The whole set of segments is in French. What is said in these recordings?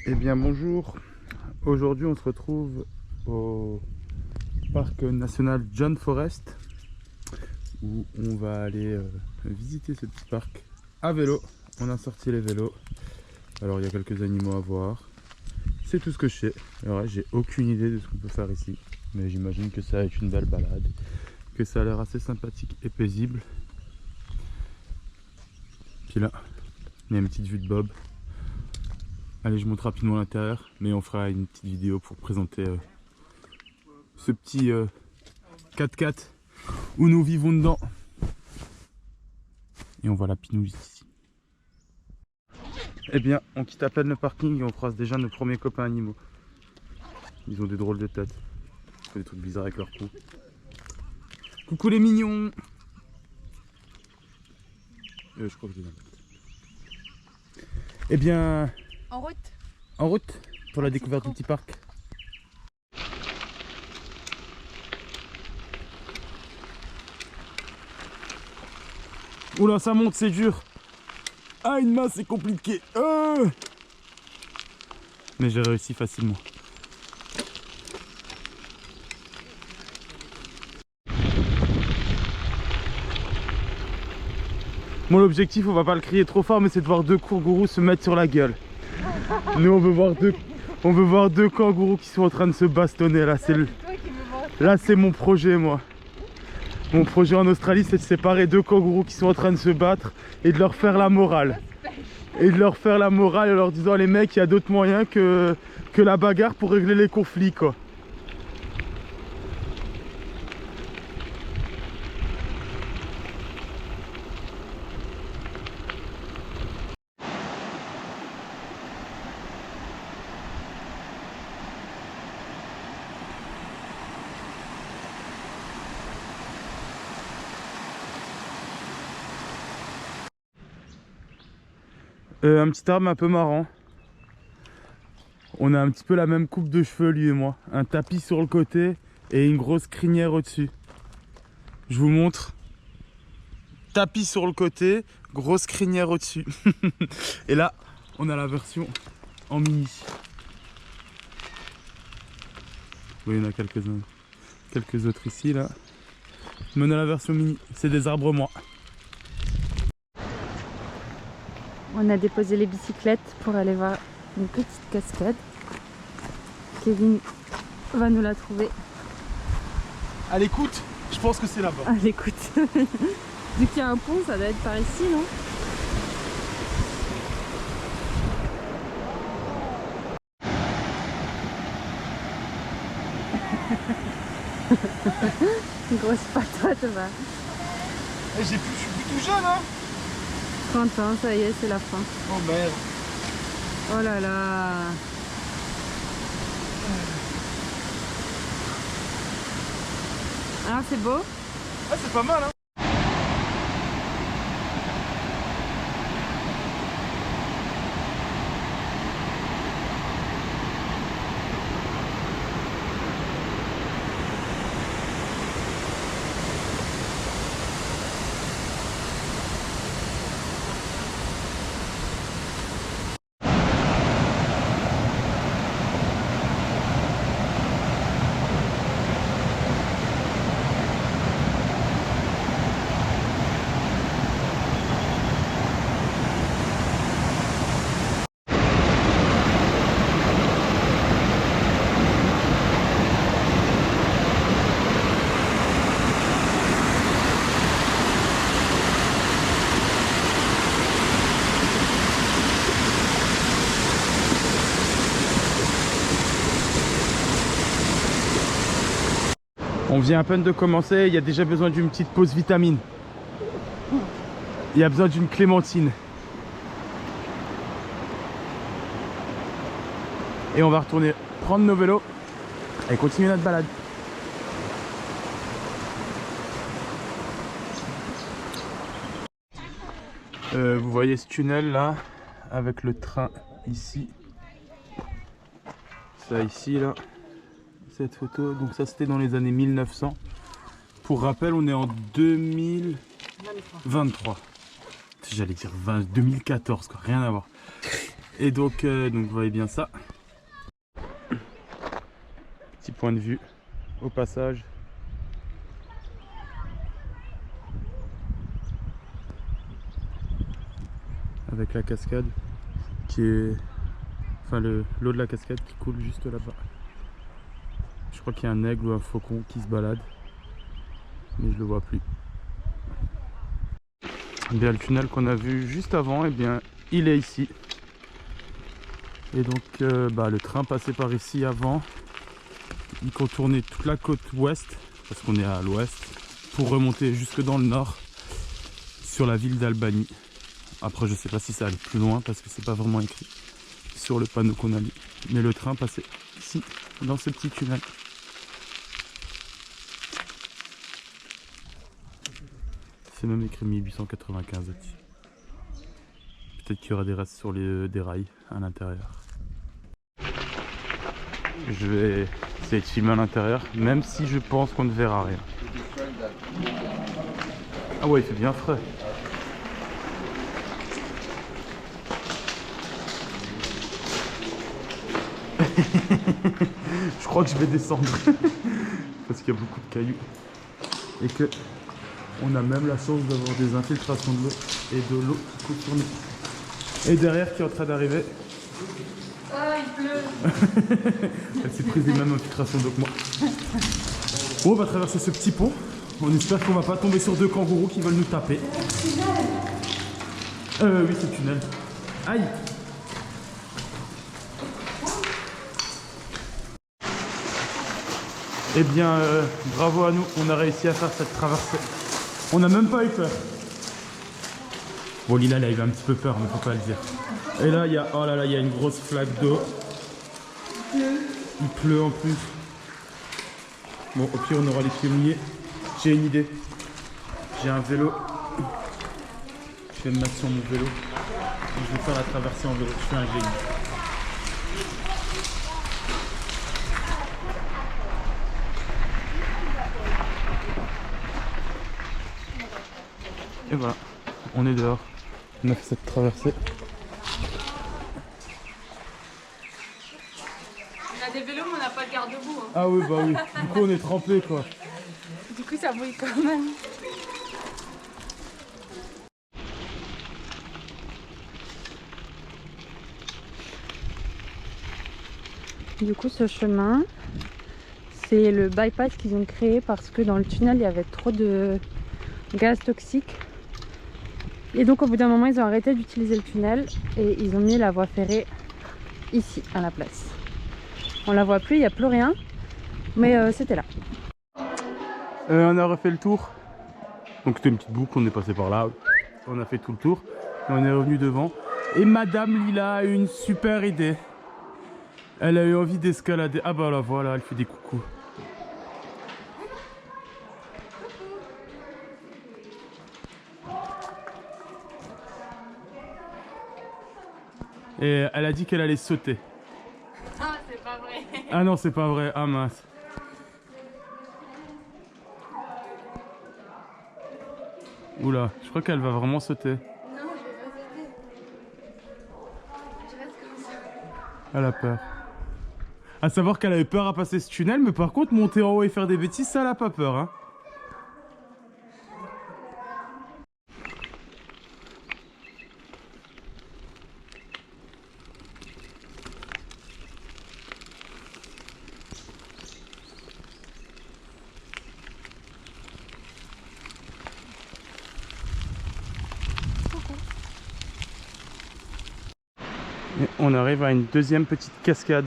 Eh bien bonjour, aujourd'hui on se retrouve au parc national John Forest où on va aller visiter ce petit parc à vélo. On a sorti les vélos, alors il y a quelques animaux à voir, c'est tout ce que je sais. Alors j'ai aucune idée de ce qu'on peut faire ici, mais j'imagine que ça va être une belle balade, que ça a l'air assez sympathique et paisible. Puis là, il y a une petite vue de Bob. Allez, je monte rapidement l'intérieur, mais on fera une petite vidéo pour présenter ce petit 4x4 où nous vivons dedans. Et on voit la pinouille ici. Eh bien, on quitte à peine le parking et on croise déjà nos premiers copains animaux. Ils ont des drôles de têtes. Ils font des trucs bizarres avec leur cou. Coucou les mignons. Je crois que je les ai. Eh bien... En route. En route pour la découverte du petit parc. Oula, ça monte, c'est dur. Ah, une main, c'est compliqué. Mais j'ai réussi facilement. Mon objectif, on va pas le crier trop fort, mais c'est de voir deux kangourous se mettre sur la gueule. Nous, on veut voir deux kangourous qui sont en train de se bastonner. Là, c'est mon projet, moi. Mon projet en Australie, c'est de séparer deux kangourous qui sont en train de se battre et de leur faire la morale. Et de leur faire la morale en leur disant, les mecs, il y a d'autres moyens que la bagarre pour régler les conflits, quoi. Un petit arbre un peu marrant. On a un petit peu la même coupe de cheveux, lui et moi. Un tapis sur le côté et une grosse crinière au-dessus. Je vous montre. Tapis sur le côté, grosse crinière au-dessus. Et là, on a la version en mini. Oui, il y en a quelques-uns. Quelques autres ici, là. Mais on a la version mini. C'est des arbres moi. On a déposé les bicyclettes pour aller voir une petite cascade. Kevin va nous la trouver. À l'écoute, je pense que c'est là-bas. À l'écoute. Vu qu'il y a un pont, ça doit être par ici, non? Une grosse patate, va. Je suis plus tout jeune, hein. 30 ans, ça y est, c'est la fin. Oh merde. Oh là là. Ah, c'est beau. Ah, c'est pas mal, hein. On vient à peine de commencer, il y a déjà besoin d'une petite pause vitamine. Il y a besoin d'une clémentine. Et on va retourner prendre nos vélos et continuer notre balade. Vous voyez ce tunnel là, avec le train ici. Ça ici là. Cette photo, donc ça c'était dans les années 1900. Pour rappel, on est en 2023. J'allais dire 20, 2014 quoi, rien à voir. Et donc vous voyez bien ça. Petit point de vue au passage. Avec la cascade qui est... Enfin l'eau de la cascade qui coule juste là-bas. Je crois qu'il y a un aigle ou un faucon qui se balade. Mais je le vois plus. Et bien le tunnel qu'on a vu juste avant, et bien il est ici. Et donc le train passait par ici avant. Il contournait toute la côte ouest, parce qu'on est à l'ouest, pour remonter jusque dans le nord, sur la ville d'Albanie. Après je sais pas si ça allait plus loin, parce que c'est pas vraiment écrit sur le panneau qu'on a mis. Mais le train passait ici, dans ce petit tunnel. C'est même écrit 1895 là-dessus. Peut-être qu'il y aura des restes sur des rails à l'intérieur. Je vais essayer de filmer à l'intérieur, même si je pense qu'on ne verra rien. Ah ouais, il fait bien frais. Je crois que je vais descendre parce qu'il y a beaucoup de cailloux et que on a même la chance d'avoir des infiltrations de l'eau et de l'eau qui coule sur nous. Et derrière qui est en train d'arriver. Ah, il pleut. Elle s'est prise les mêmes infiltrations d'eau que moi. Bon, on va traverser ce petit pont. On espère qu'on va pas tomber sur deux kangourous qui veulent nous taper. Oui, c'est le tunnel. Aïe! Eh bien, bravo à nous, on a réussi à faire cette traversée. On n'a même pas eu peur. Bon, Lila, elle a eu un petit peu peur, mais faut pas le dire. Et là, il y a, oh là là, il y a une grosse flaque d'eau. Il pleut en plus. Bon, au pire, on aura les pieds mouillés. J'ai une idée. J'ai un vélo. Je vais me mettre sur mon vélo. Je vais faire la traversée en vélo. Je suis un génie. Et voilà, on est dehors. On a fait cette traversée. On a des vélos, mais on n'a pas de garde-boue. Hein. Ah oui, bah oui. Du coup, on est trempé quoi. Du coup, ça brûle quand même. Du coup, ce chemin, c'est le bypass qu'ils ont créé parce que dans le tunnel, il y avait trop de gaz toxiques. Et donc, au bout d'un moment, ils ont arrêté d'utiliser le tunnel et ils ont mis la voie ferrée ici, à la place. On la voit plus, il n'y a plus rien, mais c'était là. On a refait le tour. Donc c'était une petite boucle, on est passé par là. On a fait tout le tour et on est revenu devant. Et Madame Lila a eu une super idée. Elle a eu envie d'escalader. Ah bah là voilà, elle fait des coucous. Et elle a dit qu'elle allait sauter. Ah, c'est pas vrai. Ah non, c'est pas vrai. Ah mince. Oula, je crois qu'elle va vraiment sauter. Non, je vais pas sauter. Je reste comme ça. Elle a peur. À savoir qu'elle avait peur à passer ce tunnel, mais par contre monter en haut et faire des bêtises, ça elle a pas peur hein. Et on arrive à une deuxième petite cascade.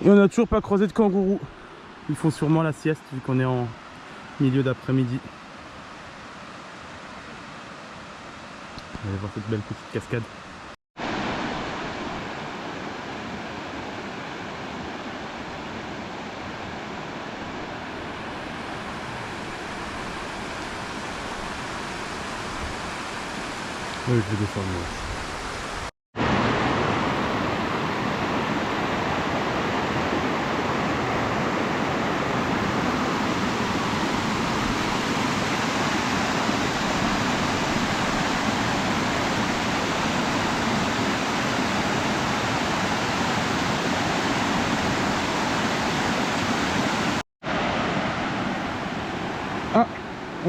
Et on n'a toujours pas croisé de kangourous. Ils font sûrement la sieste vu qu'on est en milieu d'après-midi. On va aller voir cette belle petite cascade. Oui, je vais descendre moi aussi.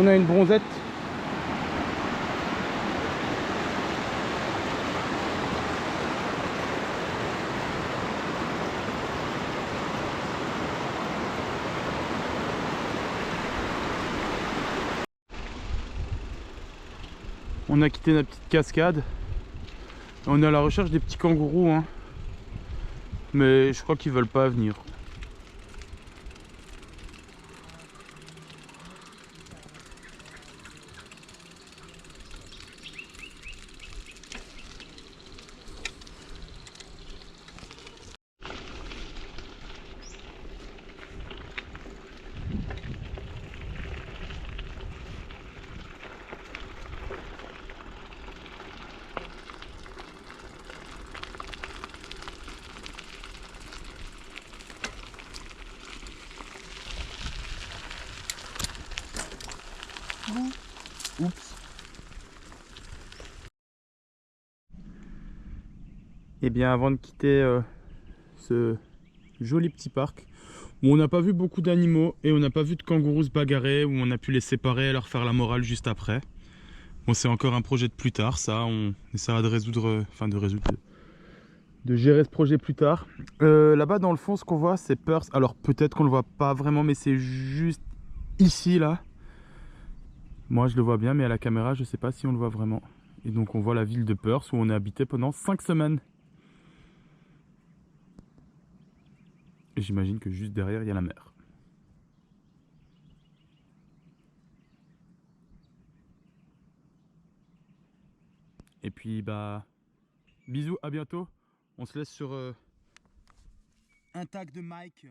On a une bronzette. On a quitté notre petite cascade. On est à la recherche des petits kangourous, hein. Mais je crois qu'ils veulent pas venir. Oups. Et bien avant de quitter ce joli petit parc où on n'a pas vu beaucoup d'animaux et on n'a pas vu de kangourous se bagarrer, où on a pu les séparer et leur faire la morale juste après. Bon, c'est encore un projet de plus tard, ça, on essaiera de résoudre, de gérer ce projet plus tard. Là-bas dans le fond, ce qu'on voit, c'est Perth. Alors peut-être qu'on le voit pas vraiment, mais c'est juste ici là. Moi je le vois bien, mais à la caméra je sais pas si on le voit vraiment. Et donc on voit la ville de Perth où on a habité pendant 5 semaines. Et j'imagine que juste derrière il y a la mer. Et puis bah bisous, à bientôt. On se laisse sur un tag de Mike.